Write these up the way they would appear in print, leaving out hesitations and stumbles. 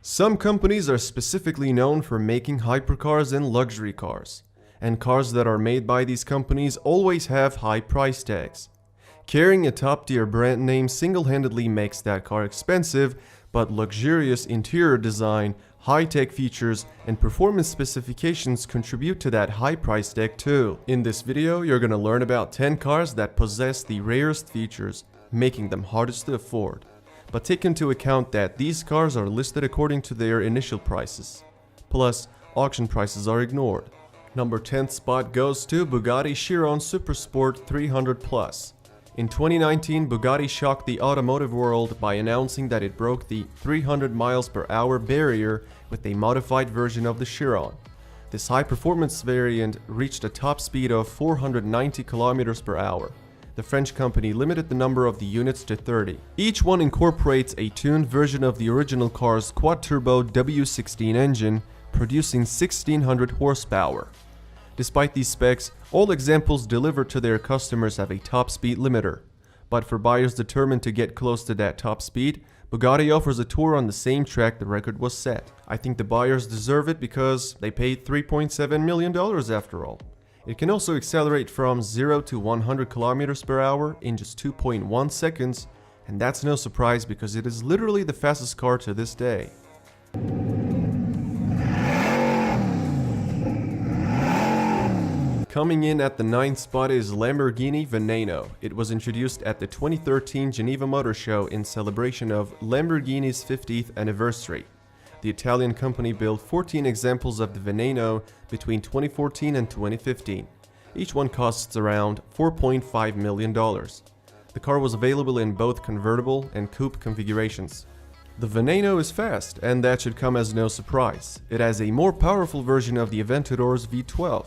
Some companies are specifically known for making hypercars and luxury cars, and cars that are made by these companies always have high price tags. Carrying a top-tier brand name single-handedly makes that car expensive, but luxurious interior design, high-tech features, and performance specifications contribute to that high price tag too. In this video, you're gonna learn about 10 cars that possess the rarest features, making them hardest to afford. But take into account that these cars are listed according to their initial prices. Plus, auction prices are ignored. Number 10th spot goes to Bugatti Chiron Supersport 300 Plus. In 2019, Bugatti shocked the automotive world by announcing that it broke the 300 miles per hour barrier with a modified version of the Chiron. This high-performance variant reached a top speed of 490 kilometers per hour. The French company limited the number of the units to 30. Each one incorporates a tuned version of the original car's quad-turbo W16 engine, producing 1600 horsepower. Despite these specs, all examples delivered to their customers have a top speed limiter. But for buyers determined to get close to that top speed, Bugatti offers a tour on the same track the record was set. I think the buyers deserve it because they paid $3.7 million after all. It can also accelerate from 0 to 100 kilometers per hour in just 2.1 seconds, and that's no surprise because it is literally the fastest car to this day. Coming in at the 9th spot is Lamborghini Veneno. It was introduced at the 2013 Geneva Motor Show in celebration of Lamborghini's 50th anniversary. The Italian company built 14 examples of the Veneno between 2014 and 2015. Each one costs around $4.5 million. The car was available in both convertible and coupe configurations. The Veneno is fast, and that should come as no surprise. It has a more powerful version of the Aventador's V12.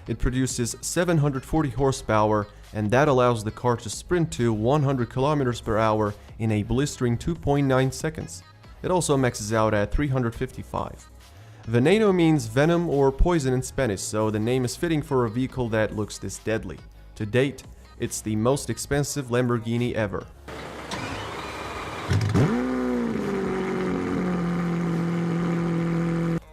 It produces 740 horsepower, and that allows the car to sprint to 100 kilometers per hour in a blistering 2.9 seconds. It also maxes out at 355. Veneno means venom or poison in Spanish, so the name is fitting for a vehicle that looks this deadly. To date, it's the most expensive Lamborghini ever.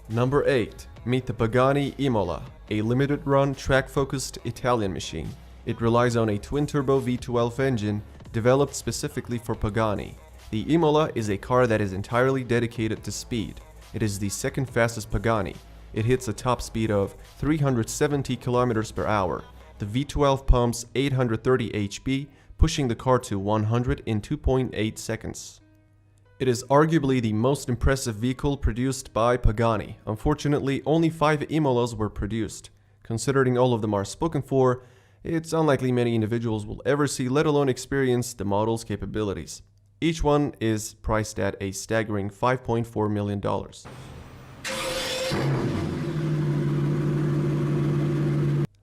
Number 8. Meet the Pagani Imola, a limited-run, track-focused Italian machine. It relies on a twin-turbo V12 engine developed specifically for Pagani. The Imola is a car that is entirely dedicated to speed. It is the second fastest Pagani. It hits a top speed of 370 km per hour. The V12 pumps 830 HP, pushing the car to 100 in 2.8 seconds. It is arguably the most impressive vehicle produced by Pagani. Unfortunately, only 5 Imolas were produced. Considering all of them are spoken for, it's unlikely many individuals will ever see, let alone experience, the model's capabilities. Each one is priced at a staggering $5.4 million.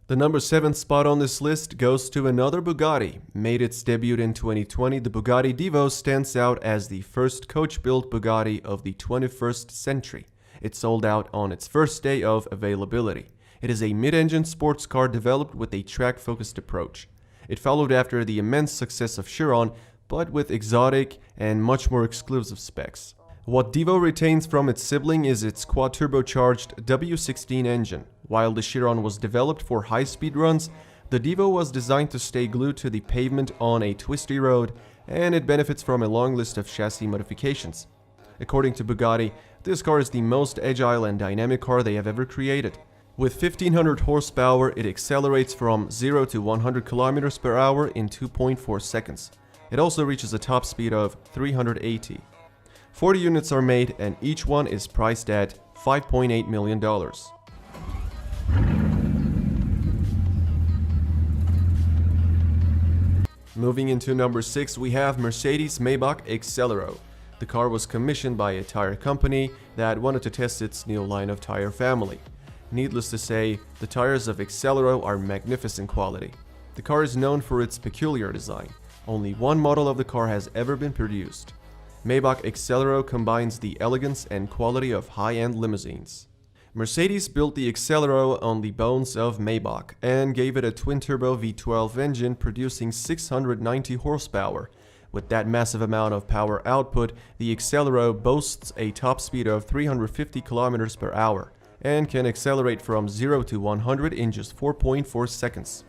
The number 7th spot on this list goes to another Bugatti. Made its debut in 2020, the Bugatti Divo stands out as the first coach-built Bugatti of the 21st century. It sold out on its first day of availability. It is a mid-engine sports car developed with a track-focused approach. It followed after the immense success of Chiron, but with exotic and much more exclusive specs. What Divo retains from its sibling is its quad-turbocharged W16 engine. While the Chiron was developed for high-speed runs, the Divo was designed to stay glued to the pavement on a twisty road, and it benefits from a long list of chassis modifications. According to Bugatti, this car is the most agile and dynamic car they have ever created. With 1500 horsepower, it accelerates from 0 to 100 kilometers per hour in 2.4 seconds. It also reaches a top speed of 380. 40 units are made, and each one is priced at $5.8 million. Moving into number 6, we have Mercedes-Maybach Excelero. The car was commissioned by a tire company that wanted to test its new line of tire family. Needless to say, the tires of Excelero are magnificent quality. The car is known for its peculiar design. Only one model of the car has ever been produced. Maybach Excelero combines the elegance and quality of high-end limousines. Mercedes built the Excelero on the bones of Maybach and gave it a twin-turbo V12 engine producing 690 horsepower. With that massive amount of power output, the Accelero boasts a top speed of 350 km per hour and can accelerate from 0 to 100 in just 4.4 seconds.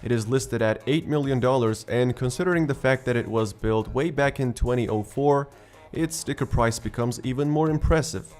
It is listed at $8 million, and considering the fact that it was built way back in 2004, its sticker price becomes even more impressive.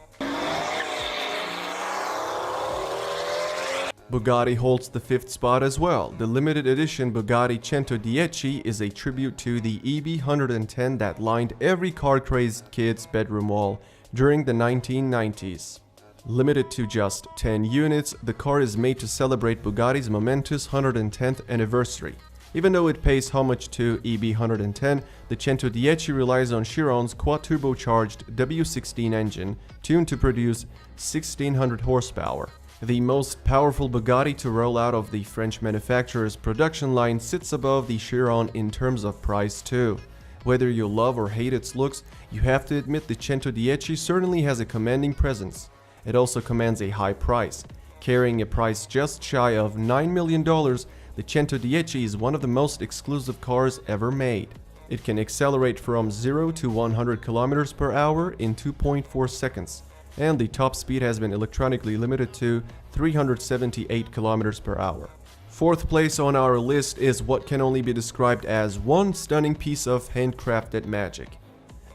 Bugatti holds the 5th spot as well. The limited edition Bugatti 110 is a tribute to the EB110 that lined every car-crazed kid's bedroom wall during the 1990s. Limited to just 10 units, the car is made to celebrate Bugatti's momentous 110th anniversary. Even though it pays homage to EB110, the 110 relies on Chiron's quad-turbocharged W16 engine, tuned to produce 1600 horsepower. The most powerful Bugatti to roll out of the French manufacturer's production line sits above the Chiron in terms of price too. Whether you love or hate its looks, you have to admit the 110 certainly has a commanding presence. It also commands a high price. Carrying a price just shy of $9 million, the 110 is one of the most exclusive cars ever made. It can accelerate from 0 to 100 km per hour in 2.4 seconds. And the top speed has been electronically limited to 378 km per hour. 4th place on our list is what can only be described as one stunning piece of handcrafted magic.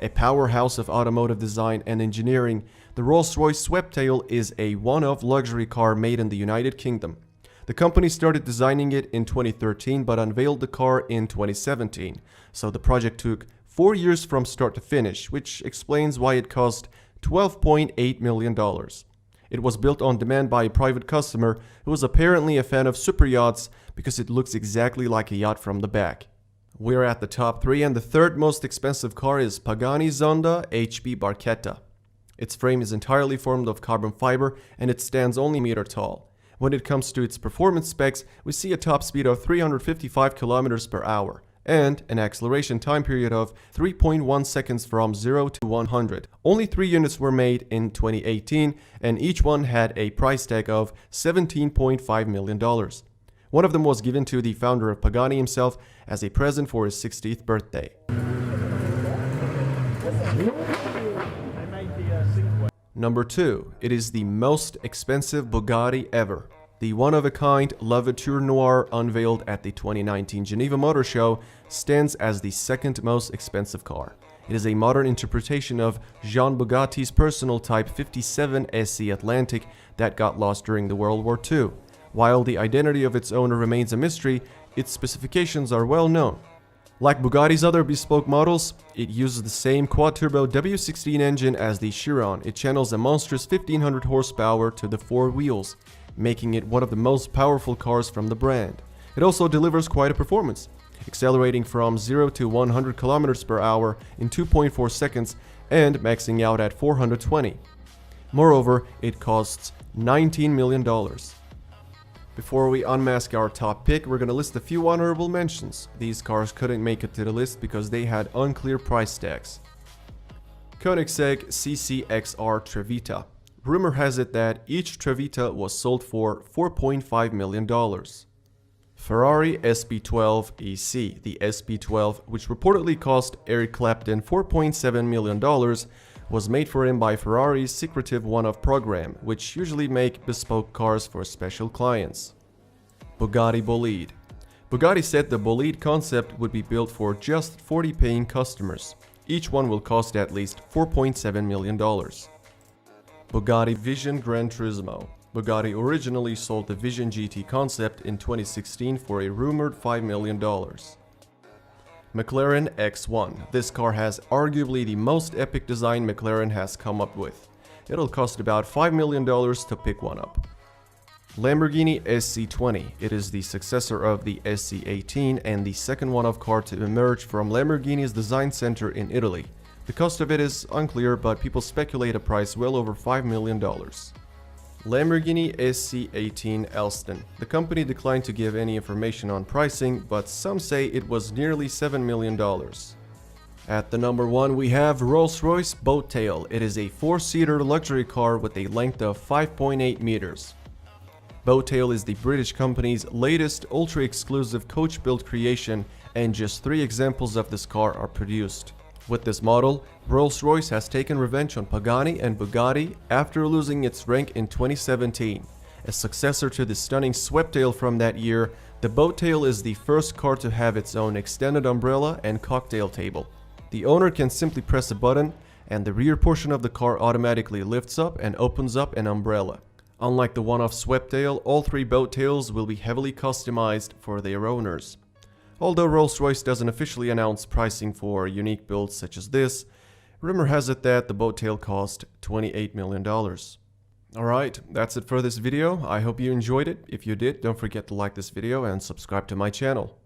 A powerhouse of automotive design and engineering, the Rolls-Royce Sweptail is a one-off luxury car made in the United Kingdom. The company started designing it in 2013 but unveiled the car in 2017, so the project took 4 years from start to finish, which explains why it cost $12.8 million. It was built on demand by a private customer who was apparently a fan of super yachts because it looks exactly like a yacht from the back. We're at the top 3, and the 3rd most expensive car is Pagani Zonda HB Barchetta. Its frame is entirely formed of carbon fiber and it stands only a meter tall. When it comes to its performance specs, we see a top speed of 355 km per hour. And an acceleration time period of 3.1 seconds from 0 to 100. Only 3 units were made in 2018, and each one had a price tag of $17.5 million. One of them was given to the founder of Pagani himself as a present for his 60th birthday. Number 2. It is the most expensive Bugatti ever. The one-of-a-kind La Voiture Noire unveiled at the 2019 Geneva Motor Show stands as the 2nd most expensive car. It is a modern interpretation of Jean Bugatti's personal Type 57 SE Atlantic that got lost during the World War II. While the identity of its owner remains a mystery, its specifications are well known. Like Bugatti's other bespoke models, it uses the same quad-turbo W16 engine as the Chiron. It channels a monstrous 1500 horsepower to the 4 wheels, making it one of the most powerful cars from the brand. It also delivers quite a performance, accelerating from 0 to 100 km per hour in 2.4 seconds and maxing out at 420. Moreover, it costs $19 million. Before we unmask our top pick, we're gonna list a few honorable mentions. These cars couldn't make it to the list because they had unclear price tags. Koenigsegg CC-XR Trevita. Rumor has it that each Trevita was sold for $4.5 million. Ferrari SP12 EC. The SP12, which reportedly cost Eric Clapton $4.7 million, was made for him by Ferrari's secretive one-off program, which usually make bespoke cars for special clients. Bugatti Bolide. Bugatti said the Bolide concept would be built for just 40 paying customers. Each one will cost at least $4.7 million. Bugatti Vision Gran Turismo. Bugatti originally sold the Vision GT concept in 2016 for a rumored $5 million. McLaren X1. This car has arguably the most epic design McLaren has come up with. It'll cost about $5 million to pick one up. Lamborghini SC20. It is the successor of the SC18 and the second one-off car to emerge from Lamborghini's design center in Italy. The cost of it is unclear, but people speculate a price well over $5 million. Lamborghini SC18 Elston. The company declined to give any information on pricing, but some say it was nearly $7 million. At the number 1 we have Rolls-Royce Boattail. It is a 4-seater luxury car with a length of 5.8 meters. Boattail is the British company's latest ultra-exclusive coach-built creation and just 3 examples of this car are produced. With this model, Rolls-Royce has taken revenge on Pagani and Bugatti after losing its rank in 2017. As successor to the stunning Sweptail from that year, the Boattail is the first car to have its own extended umbrella and cocktail table. The owner can simply press a button, and the rear portion of the car automatically lifts up and opens up an umbrella. Unlike the one-off Sweptail, all 3 Boattails will be heavily customized for their owners. Although Rolls-Royce doesn't officially announce pricing for unique builds such as this, rumor has it that the Boattail cost $28 million. Alright, that's it for this video. I hope you enjoyed it. If you did, don't forget to like this video and subscribe to my channel.